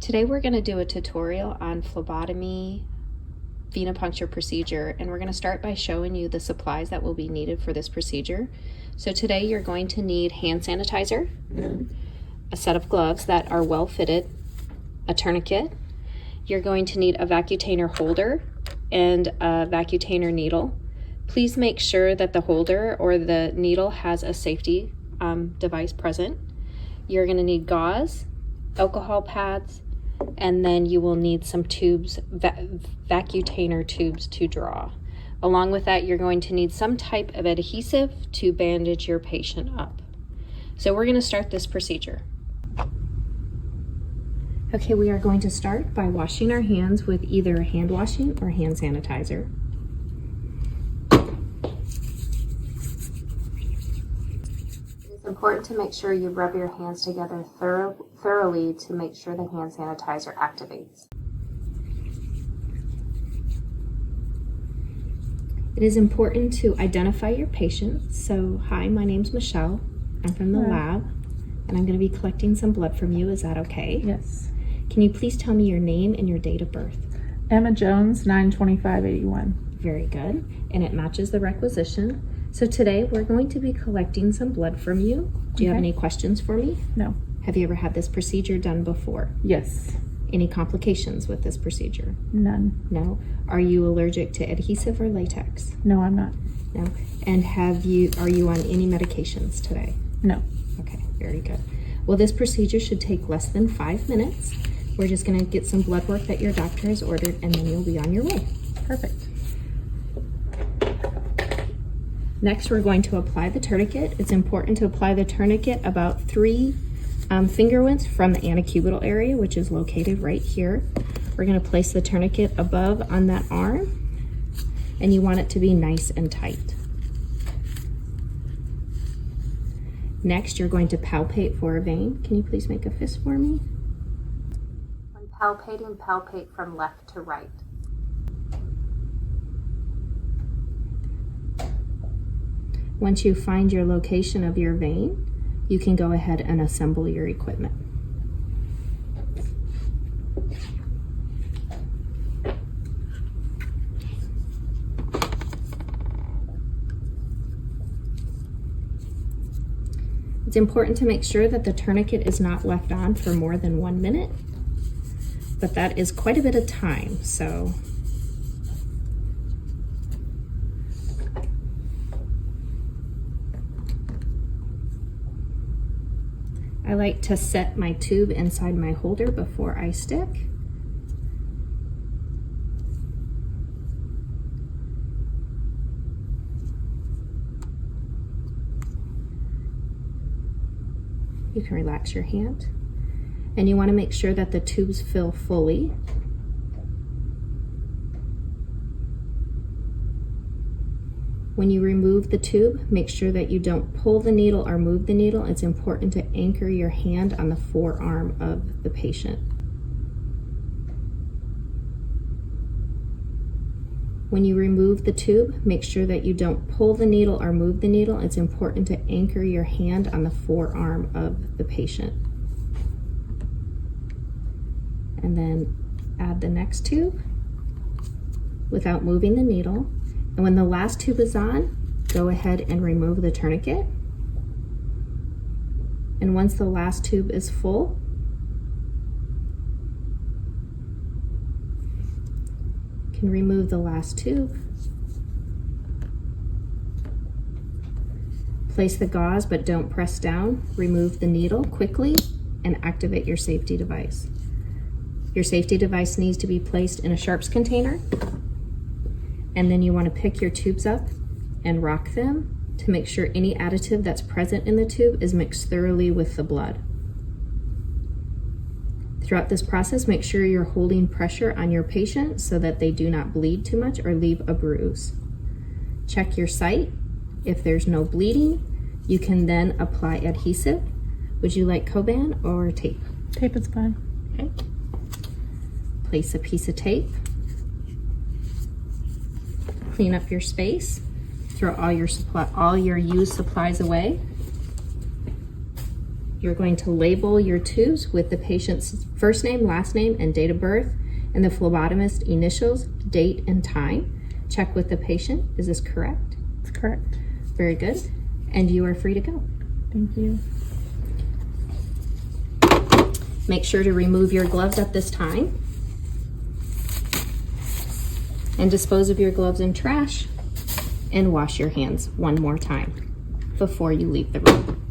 Today we're going to do a tutorial on phlebotomy venipuncture procedure, and we're going to start by showing you the supplies that will be needed for this procedure. So today you're going to need hand sanitizer, a set of gloves that are well fitted, a tourniquet. You're going to need a vacutainer holder and a vacutainer needle. Please make sure that the holder or the needle has a safety device present. You're going to need gauze, alcohol pads, and then you will need some tubes, vacutainer tubes to draw. Along with that, you're going to need some type of adhesive to bandage your patient up. So we're going to start this procedure. Okay, we are going to start by washing our hands with either hand washing or hand sanitizer. It's important to make sure you rub your hands together thoroughly to make sure the hand sanitizer activates. It is important to identify your patient. So, hi, my name's Michelle. I'm from the lab, and I'm going to be collecting some blood from you. Is that okay? Yes. Can you please tell me your name and your date of birth? Emma Jones, 9/25/81. Very good, and it matches the requisition. So today we're going to be collecting some blood from you. Do you have any questions for me? No. Have you ever had this procedure done before? Yes. Any complications with this procedure? None. No. Are you allergic to adhesive or latex? No, I'm not. No. And are you on any medications today? No. Okay, very good. Well, this procedure should take less than 5 minutes. We're just going to get some blood work that your doctor has ordered, and then you'll be on your way. Perfect. Next, we're going to apply the tourniquet. It's important to apply the tourniquet about 3 finger widths from the antecubital area, which is located right here. We're going to place the tourniquet above on that arm, and you want it to be nice and tight. Next, you're going to palpate for a vein. Can you please make a fist for me? When palpating, palpate from left to right. Once you find your location of your vein, you can go ahead and assemble your equipment. It's important to make sure that the tourniquet is not left on for more than 1 minute, but that is quite a bit of time, so I like to set my tube inside my holder before I stick. You can relax your hand, and you want to make sure that the tubes fill fully. When you remove the tube, make sure that you don't pull the needle or move the needle. It's important to anchor your hand on the forearm of the patient. When you remove the tube, make sure that you don't pull the needle or move the needle. It's important to anchor your hand on the forearm of the patient. And then add the next tube without moving the needle. And when the last tube is on, go ahead and remove the tourniquet. And once the last tube is full, you can remove the last tube. Place the gauze, but don't press down. Remove the needle quickly and activate your safety device. Your safety device needs to be placed in a sharps container. And then you want to pick your tubes up and rock them to make sure any additive that's present in the tube is mixed thoroughly with the blood. Throughout this process, make sure you're holding pressure on your patient so that they do not bleed too much or leave a bruise. Check your site. If there's no bleeding, you can then apply adhesive. Would you like Coban or tape? Tape is fine. Okay. Place a piece of tape. Clean up your space. Throw all your used supplies away. You're going to label your tubes with the patient's first name, last name, and date of birth, and the phlebotomist initials, date, and time. Check with the patient. Is this correct? That's correct. Very good. And you are free to go. Thank you. Make sure to remove your gloves at this time and dispose of your gloves in trash and wash your hands one more time before you leave the room.